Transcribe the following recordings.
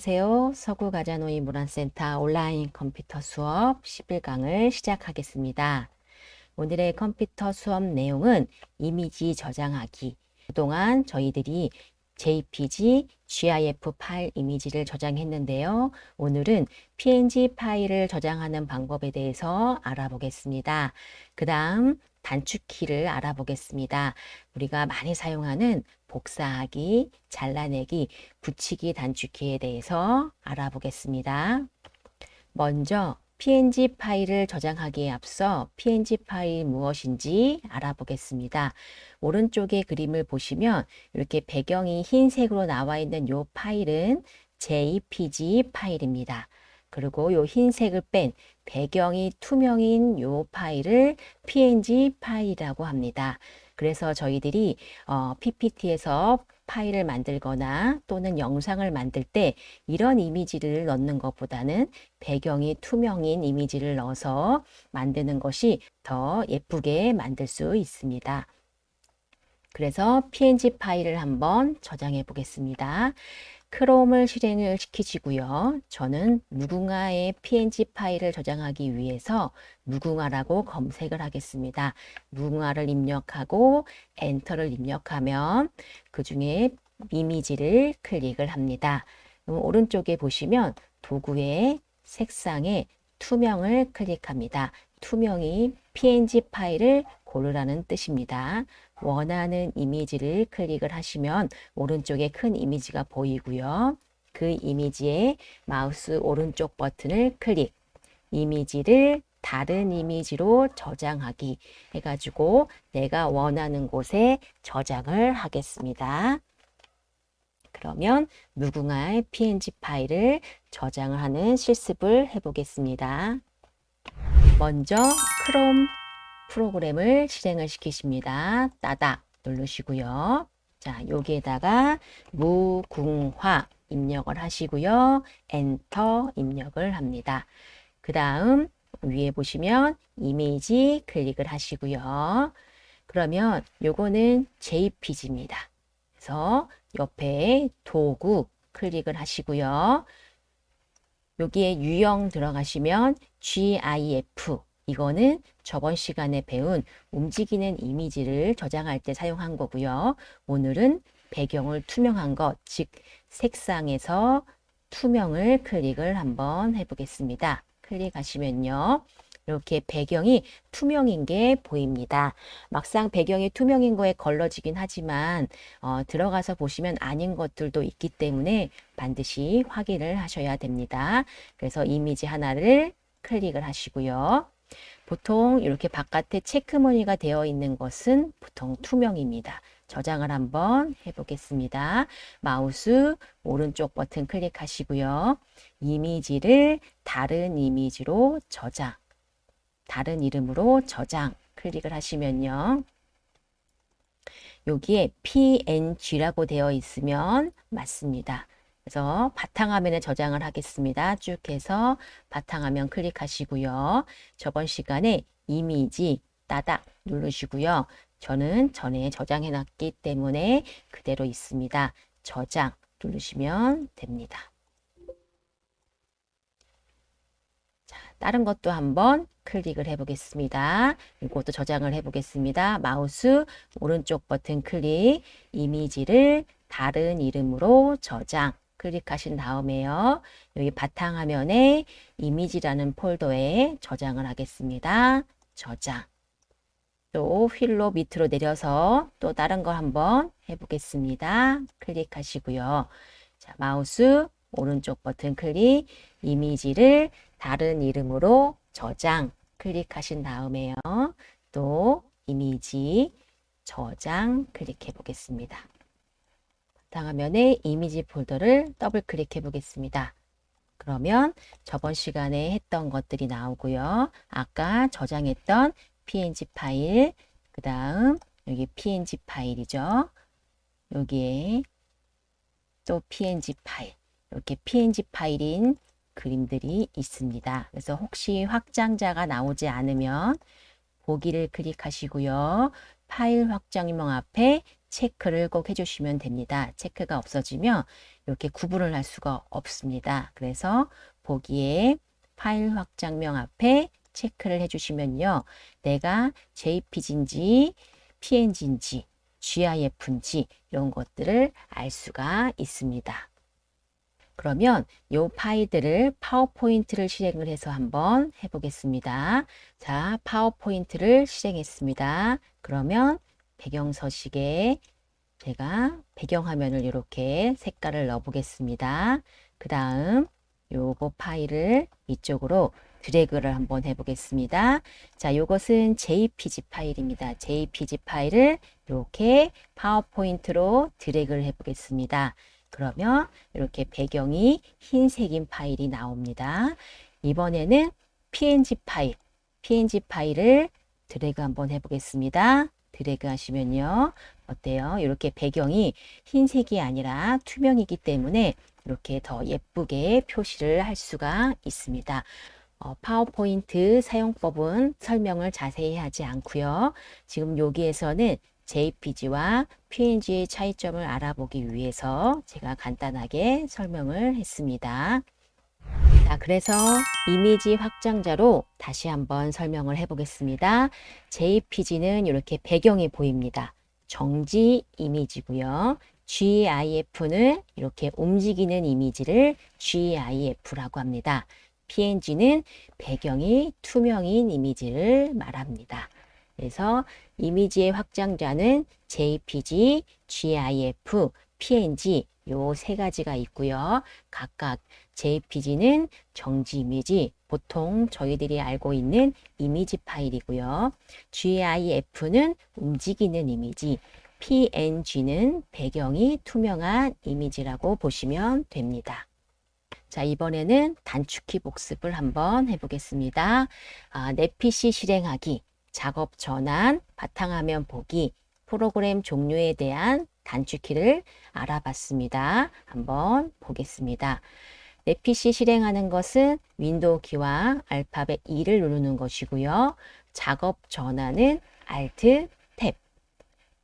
안녕하세요. 서구가자노이 문화센터 온라인 컴퓨터 수업 11강을 시작하겠습니다. 오늘의 컴퓨터 수업 내용은 이미지 저장하기. 그동안 저희들이 JPG, GIF 파일 이미지를 저장했는데요. 오늘은 PNG 파일을 저장하는 방법에 대해서 알아보겠습니다. 그 다음 단축키를 알아보겠습니다. 우리가 많이 사용하는 복사하기, 잘라내기, 붙이기 단축키에 대해서 알아보겠습니다. 먼저 PNG 파일을 저장하기에 앞서 PNG 파일이 무엇인지 알아보겠습니다. 오른쪽에 그림을 보시면 이렇게 배경이 흰색으로 나와 있는 이 파일은 JPG 파일입니다. 그리고 이 흰색을 뺀 배경이 투명인 이 파일을 PNG 파일이라고 합니다. 그래서 저희들이 PPT에서 파일을 만들거나 또는 영상을 만들 때 이런 이미지를 넣는 것보다는 배경이 투명인 이미지를 넣어서 만드는 것이 더 예쁘게 만들 수 있습니다. 그래서 PNG 파일을 한번 저장해 보겠습니다. 크롬을 실행을 시키시고요. 저는 무궁화의 PNG 파일을 저장하기 위해서 무궁화라고 검색을 하겠습니다. 무궁화를 입력하고 엔터를 입력하면 그 중에 이미지를 클릭을 합니다. 오른쪽에 보시면 도구의 색상에 투명을 클릭합니다. 투명이 PNG 파일을 고르라는 뜻입니다. 원하는 이미지를 클릭을 하시면 오른쪽에 큰 이미지가 보이고요. 그 이미지에 마우스 오른쪽 버튼을 클릭, 이미지를 다른 이미지로 저장하기 해가지고 내가 원하는 곳에 저장을 하겠습니다. 그러면 무궁화의 PNG 파일을 저장을 하는 실습을 해보겠습니다. 먼저 크롬 프로그램을 실행을 시키십니다. 따닥 누르시고요. 자, 여기에다가 무궁화 입력을 하시고요. 엔터 입력을 합니다. 그 다음 위에 보시면 이미지 클릭을 하시고요. 그러면 요거는 JPG입니다. 그래서 옆에 도구 클릭을 하시고요. 여기에 유형 들어가시면 GIF, 이거는 저번 시간에 배운 움직이는 이미지를 저장할 때 사용한 거고요. 오늘은 배경을 투명한 것, 즉 색상에서 투명을 클릭을 한번 해보겠습니다. 클릭하시면요. 이렇게 배경이 투명인 게 보입니다. 막상 배경이 투명인 거에 걸러지긴 하지만 들어가서 보시면 아닌 것들도 있기 때문에 반드시 확인을 하셔야 됩니다. 그래서 이미지 하나를 클릭을 하시고요. 보통 이렇게 바깥에 체크무늬가 되어 있는 것은 보통 투명입니다. 저장을 한번 해보겠습니다. 마우스 오른쪽 버튼 클릭하시고요. 이미지를 다른 이미지로 저장, 다른 이름으로 저장 클릭을 하시면요. 여기에 PNG라고 되어 있으면 맞습니다. 그래서 바탕화면에 저장을 하겠습니다. 쭉 해서 바탕화면 클릭하시고요. 저번 시간에 이미지 따닥 누르시고요. 저는 전에 저장해 놨기 때문에 그대로 있습니다. 저장 누르시면 됩니다. 자, 다른 것도 한번 클릭을 해 보겠습니다. 이것도 저장을 해 보겠습니다. 마우스 오른쪽 버튼 클릭, 이미지를 다른 이름으로 저장 클릭하신 다음에요. 여기 바탕화면에 이미지라는 폴더에 저장을 하겠습니다. 저장. 또 휠로 밑으로 내려서 또 다른 거 한번 해보겠습니다. 클릭하시고요. 자, 마우스 오른쪽 버튼 클릭, 이미지를 다른 이름으로 저장 클릭하신 다음에요. 또 이미지 저장 클릭해 보겠습니다. 바탕화면에 이미지 폴더를 더블 클릭해 보겠습니다. 그러면 저번 시간에 했던 것들이 나오고요. 아까 저장했던 PNG 파일, 그 다음 여기 PNG 파일이죠. 여기에 또 PNG 파일, 이렇게 PNG 파일인 그림들이 있습니다. 그래서 혹시 확장자가 나오지 않으면 보기를 클릭하시고요. 파일 확장명 앞에 체크를 꼭 해주시면 됩니다. 체크가 없어지면 이렇게 구분을 할 수가 없습니다. 그래서 보기에 파일 확장명 앞에 체크를 해주시면요. 내가 JPG인지 PNG인지 GIF인지 이런 것들을 알 수가 있습니다. 그러면 이 파일들을 파워포인트를 실행을 해서 한번 해보겠습니다. 자, 파워포인트를 실행했습니다. 그러면 배경 서식에 제가 배경화면을 이렇게 색깔을 넣어 보겠습니다. 그 다음 요거 파일을 이쪽으로 드래그를 한번 해보겠습니다. 자, 이것은 JPG 파일입니다. JPG 파일을 이렇게 파워포인트로 드래그를 해보겠습니다. 그러면 이렇게 배경이 흰색인 파일이 나옵니다. 이번에는 PNG 파일을 드래그 한번 해보겠습니다. 드래그 하시면요. 어때요? 이렇게 배경이 흰색이 아니라 투명이기 때문에 이렇게 더 예쁘게 표시를 할 수가 있습니다. 파워포인트 사용법은 설명을 자세히 하지 않고요. 지금 여기에서는 JPG와 PNG의 차이점을 알아보기 위해서 제가 간단하게 설명을 했습니다. 자, 그래서 이미지 확장자로 다시 한번 설명을 해보겠습니다. JPG는 이렇게 배경이 보입니다. 정지 이미지고요. GIF는 이렇게 움직이는 이미지를 GIF라고 합니다. PNG는 배경이 투명인 이미지를 말합니다. 그래서 이미지의 확장자는 JPG, GIF, PNG 요 세 가지가 있고요. 각각 JPG는 정지 이미지, 보통 저희들이 알고 있는 이미지 파일이고요. GIF는 움직이는 이미지, PNG는 배경이 투명한 이미지라고 보시면 됩니다. 자, 이번에는 단축키 복습을 한번 해보겠습니다. 내 PC 실행하기, 작업 전환, 바탕화면 보기, 프로그램 종류에 대한 단축키를 알아봤습니다. 한번 보겠습니다. 내 PC 실행하는 것은 윈도우 키와 알파벳 E를 누르는 것이고요. 작업 전환은 Alt, 탭,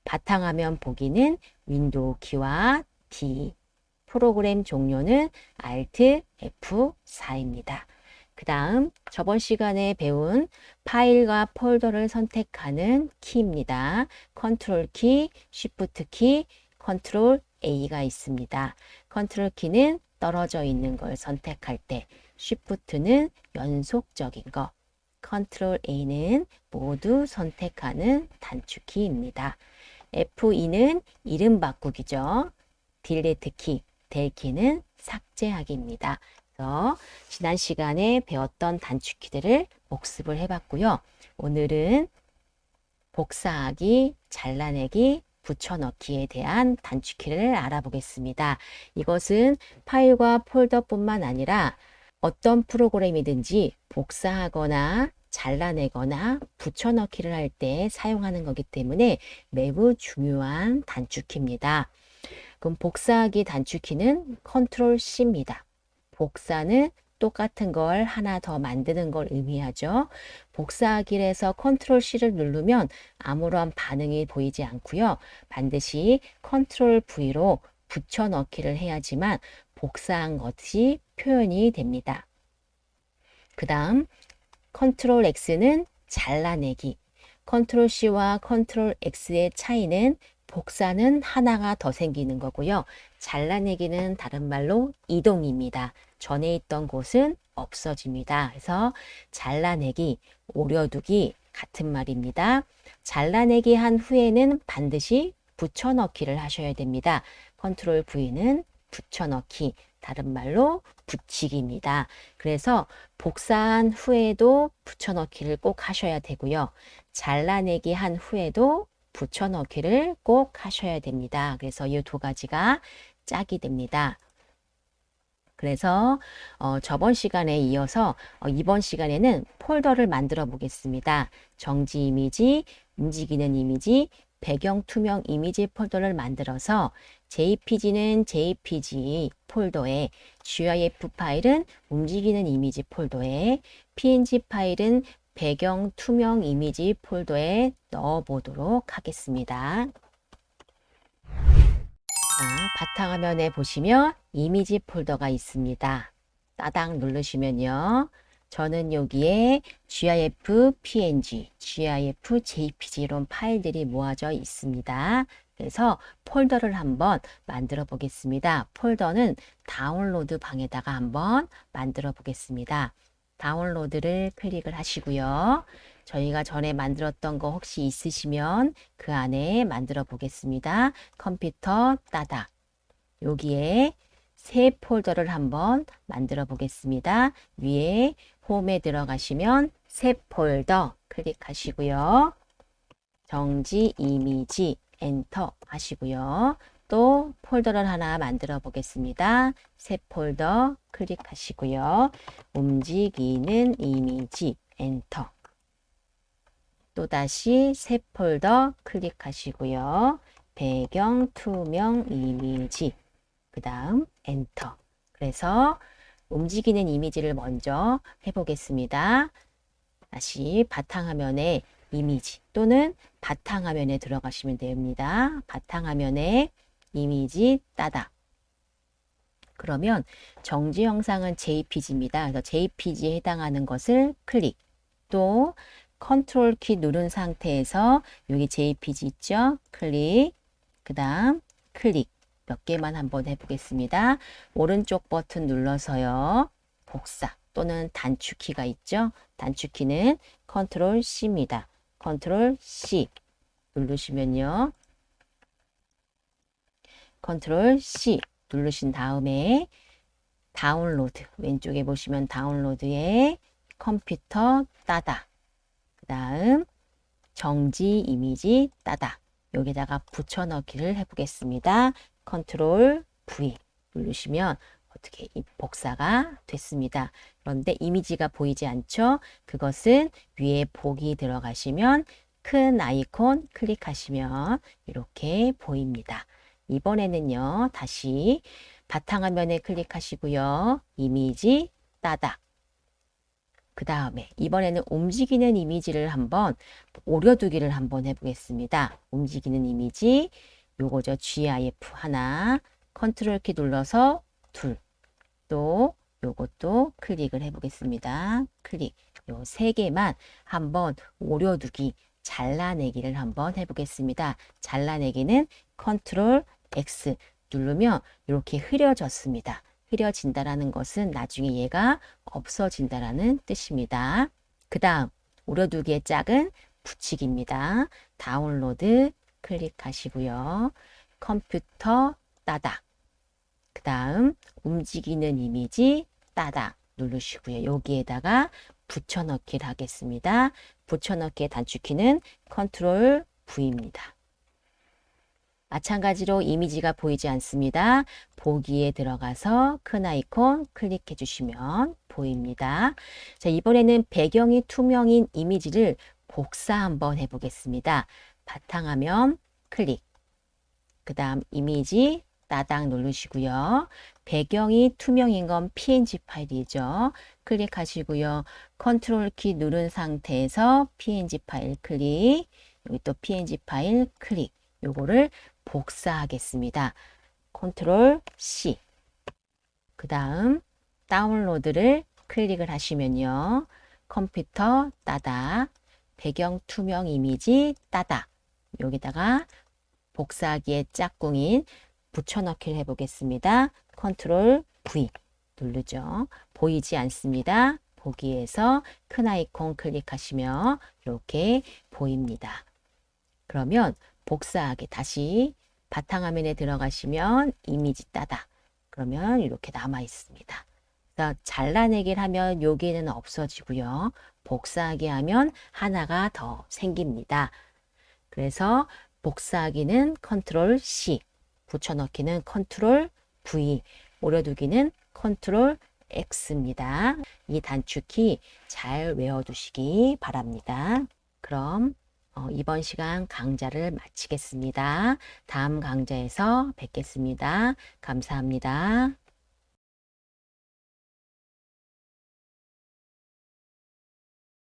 바탕화면 보기는 윈도우 키와 D, 프로그램 종료는 Alt, F4입니다. 그 다음 저번 시간에 배운 파일과 폴더를 선택하는 키입니다. 컨트롤 키, 쉬프트 키, 컨트롤 A가 있습니다. 컨트롤 키는 떨어져 있는 걸 선택할 때, 쉬프트는 연속적인 거, 컨트롤 A는 모두 선택하는 단축키입니다. F2는 이름 바꾸기죠. 딜리트 키, 델 키는 삭제하기입니다. 지난 시간에 배웠던 단축키들을 복습을 해봤고요. 오늘은 복사하기, 잘라내기, 붙여넣기에 대한 단축키를 알아보겠습니다. 이것은 파일과 폴더뿐만 아니라 어떤 프로그램이든지 복사하거나 잘라내거나 붙여넣기를 할 때 사용하는 거기 때문에 매우 중요한 단축키입니다. 그럼 복사하기 단축키는 컨트롤 C입니다. 복사는 똑같은 걸 하나 더 만드는 걸 의미하죠. 복사하기에서 컨트롤 C를 누르면 아무런 반응이 보이지 않고요. 반드시 컨트롤 V로 붙여넣기를 해야지만 복사한 것이 표현이 됩니다. 그 다음 컨트롤 X는 잘라내기. 컨트롤 C와 컨트롤 X의 차이는 복사는 하나가 더 생기는 거고요. 잘라내기는 다른 말로 이동입니다. 전에 있던 곳은 없어집니다. 그래서 잘라내기, 오려두기 같은 말입니다. 잘라내기 한 후에는 반드시 붙여넣기를 하셔야 됩니다. 컨트롤 V는 붙여넣기, 다른 말로 붙이기입니다. 그래서 복사한 후에도 붙여넣기를 꼭 하셔야 되고요. 잘라내기 한 후에도 붙여넣기를 꼭 하셔야 됩니다. 그래서 이 두 가지가 짝이 됩니다. 그래서 저번 시간에 이어서 이번 시간에는 폴더를 만들어 보겠습니다. 정지 이미지, 움직이는 이미지, 배경 투명 이미지 폴더를 만들어서 JPG는 JPG 폴더에, GIF 파일은 움직이는 이미지 폴더에, PNG 파일은 배경 투명 이미지 폴더에 넣어 보도록 하겠습니다. 바탕화면에 보시면 이미지 폴더가 있습니다. 따당 누르시면요. 저는 여기에 GIF, PNG, GIF, JPG 이런 파일들이 모아져 있습니다. 그래서 폴더를 한번 만들어 보겠습니다. 폴더는 다운로드 방에다가 한번 만들어 보겠습니다. 다운로드를 클릭을 하시고요. 저희가 전에 만들었던 거 혹시 있으시면 그 안에 만들어 보겠습니다. 컴퓨터 따닥. 여기에 새 폴더를 한번 만들어 보겠습니다. 위에 홈에 들어가시면 새 폴더 클릭하시고요. 정지 이미지 엔터 하시고요. 또 폴더를 하나 만들어 보겠습니다. 새 폴더 클릭하시고요. 움직이는 이미지 엔터. 또다시 새 폴더 클릭하시고요. 배경 투명 이미지. 그 다음 엔터. 그래서 움직이는 이미지를 먼저 해보겠습니다. 다시 바탕화면에 이미지 또는 바탕화면에 들어가시면 됩니다. 바탕화면에 이미지 따다. 그러면 정지 영상은 JPG입니다. 그래서 JPG에 해당하는 것을 클릭. 또 컨트롤 키 누른 상태에서 여기 JPG 있죠? 클릭. 그 다음 클릭. 몇 개만 한번 해보겠습니다. 오른쪽 버튼 눌러서요. 복사 또는 단축키가 있죠? 단축키는 컨트롤 C입니다. 컨트롤 C 누르시면요. 컨트롤 C 누르신 다음에 다운로드 왼쪽에 보시면 다운로드에 컴퓨터 따다 그 다음 정지 이미지 따다 여기다가 붙여넣기를 해보겠습니다. 컨트롤 V 누르시면 어떻게 복사가 됐습니다. 그런데 이미지가 보이지 않죠? 그것은 위에 보기 들어가시면 큰 아이콘 클릭하시면 이렇게 보입니다. 이번에는요. 다시 바탕화면에 클릭하시고요. 이미지 따다. 그 다음에 이번에는 움직이는 이미지를 한번 오려두기를 한번 해보겠습니다. 움직이는 이미지 요거죠. GIF 하나 컨트롤 키 눌러서 둘 또 요것도 클릭을 해보겠습니다. 클릭 요 세 개만 한번 오려두기 잘라내기를 한번 해보겠습니다. 잘라내기는 컨트롤 X 누르면 이렇게 흐려졌습니다. 흐려진다라는 것은 나중에 얘가 없어진다라는 뜻입니다. 그 다음 오려두기의 짝은 붙이기입니다. 다운로드 클릭하시고요. 컴퓨터 따닥 그 다음 움직이는 이미지 따닥 누르시고요. 여기에다가 붙여넣기를 하겠습니다. 붙여넣기의 단축키는 컨트롤 V입니다. 마찬가지로 이미지가 보이지 않습니다. 보기에 들어가서 큰 아이콘 클릭해 주시면 보입니다. 자, 이번에는 배경이 투명인 이미지를 복사 한번 해보겠습니다. 바탕화면 클릭 그 다음 이미지 따당 누르시고요. 배경이 투명인 건 PNG 파일이죠. 클릭하시고요. 컨트롤 키 누른 상태에서 PNG 파일 클릭 여기 또 PNG 파일 클릭 요거를 복사하겠습니다. 컨트롤 C 그 다음 다운로드를 클릭을 하시면요. 컴퓨터 따다 배경 투명 이미지 따다 여기다가 복사하기의 짝꿍인 붙여넣기를 해보겠습니다. 컨트롤 V 누르죠. 보이지 않습니다. 보기에서 큰 아이콘 클릭하시면 이렇게 보입니다. 그러면 복사하기 다시 바탕화면에 들어가시면 이미지 따다. 그러면 이렇게 남아 있습니다. 잘라내기를 하면 여기에는 없어지고요. 복사하기 하면 하나가 더 생깁니다. 그래서 복사하기는 컨트롤 C, 붙여넣기는 컨트롤 V, 오려두기는 컨트롤 X입니다. 이 단축키 잘 외워두시기 바랍니다. 그럼 이번 시간 강좌를 마치겠습니다. 다음 강좌에서 뵙겠습니다. 감사합니다.